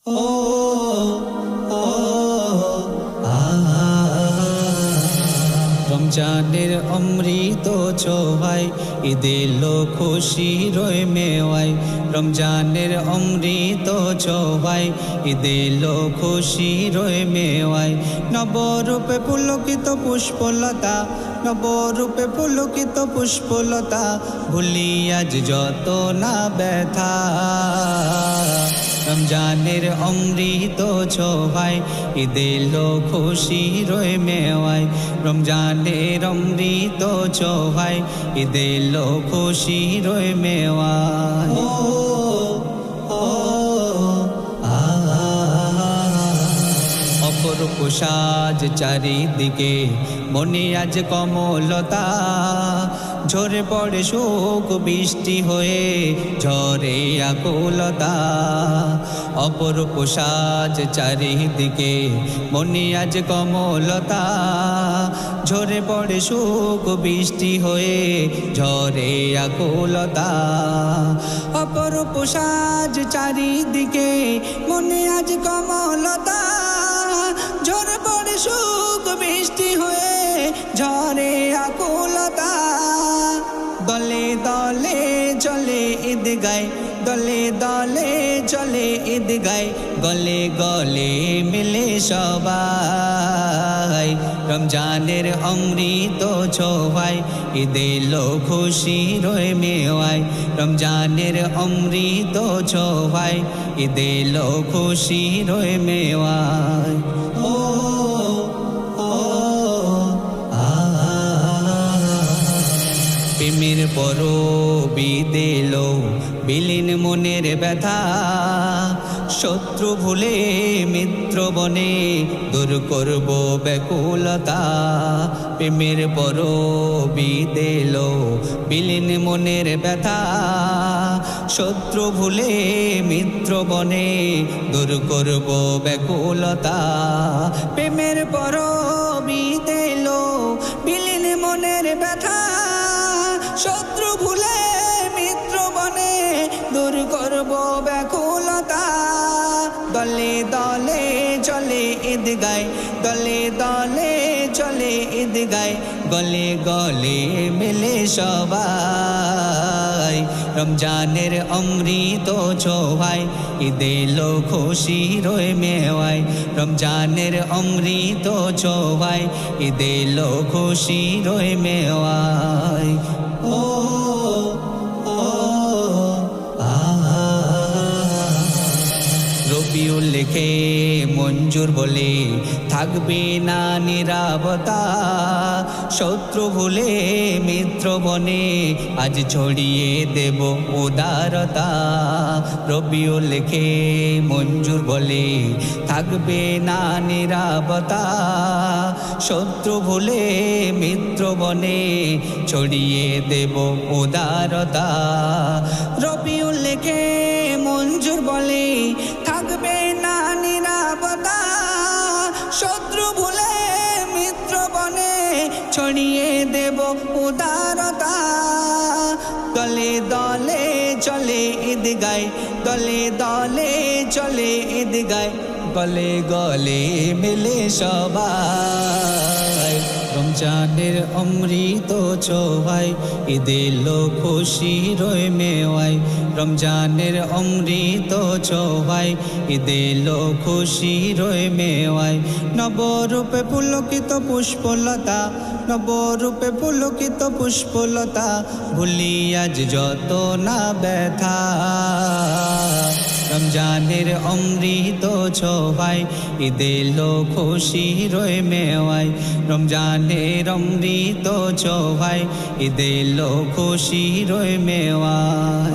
ও ও রমজানের অমৃত ছোঁয়ায় ঈদ এলো খুশির মেওয়ায় রমজানের অমৃত ছোঁয়ায় ঈদ এলো খুশির মেওয়ায় নবরূপে পুলকিত পুষ্পলতা নবরূপে পুলকিত পুষ্পলতা ভুলি আজ যত না ব্যথা রমজানের অমৃত ছোঁয়ায় ঈদ এলো খুশির মেওয়ায় রমজানের অমৃত ছোঁয়ায় ঈদ এলো খুশির মেওয়ায় ও অপরূপ সাজ চারিদিকে মনে আজ কমলতা ঝরে পড়ে শোক বৃষ্টি হয়ে ঝরে আকুলতা অপরূপ সাজ চারিদিকে মনে আজ কমলতা ঝরে পড়ে শোক বৃষ্টি হয়ে ঝরে আকুলতা অপরূপ সাজ চারিদিকে মনে আজ কমলতা ঝরে পড়ে শোক বৃষ্টি হয়ে ঝরে আকুলতা দলে দলে চলে ঈদ গায় দলে দলে চলে ঈদ গায় গলে গলে মিলে সবাই রমজানের অমৃত ছোঁয়ায় ঈদ এলো খুশির মেওয়ায় রমজানের অমৃত ছোঁয়ায় ঈদ এলো খুশির মেওয়ায় ও প্রেমের পরবীদ এলো বিলীন মনের ব্যথা শত্রু ভুলে মিত্র বনে দূর করব ব্যাকুলতা প্রেমের পরবীদ এলো বিলীন মনের ব্যথা শত্রু ভুলে মিত্র বনে দূর করব ব্যাকুলতা প্রেমের পরবীদ এলো বিলীন মনের ব্যথা শত্রু ভুলে মিত্র বনে দূর করব ব্যাকুলতা দলে দলে চলে ঈদ গায় দলে দলে চলে ঈদ গায় গলে গলে মিলে সবাই রমজানের অমৃত ছোঁয়ায় ঈদ এলো খুশির মেওয়ায় রমজানের অমৃত ছোঁয়ায় ঈদ এলো খুশির মেওয়ায় ও রবিউল লেখে মঞ্জুর বলে থাকবে না নীরবতা শত্রু ভুলে মিত্র বনে আজ ছড়িয়ে দেব উদারতা রবিউল লেখে মঞ্জুর বলে থাকবে না নীরবতা শত্রু ভুলে মিত্র বনে ছড়িয়ে দেব উদারতা রবিউল লেখে মঞ্জুর বলে থাকবে না নীরবতা শত্রু ভুলে মিত্র বনে ছড়িয়ে দেব উদারতা দলে দলে চলে ঈদ গায় দলে দলে চলে ঈদ গায় গলে গলে মিলে সবাই রমজানের অমৃত ছোঁয়ায় ঈদ এলো খুশির মেওয়ায় রমজানের অমৃত ছোঁয়ায় ঈদ এলো খুশির মেওয়ায় নবরূপে পুলকিত পুষ্পলতা নবরূপে পুলকিত পুষ্পলতা ভুলি আজ যত না ব্যথা রমজানের অমৃত ছোঁয়ায় ঈদ এলো খুশির মেওয়ায় রমজানের অমৃত ছোঁয়ায় ঈদ এলো খুশির মেওয়ায়।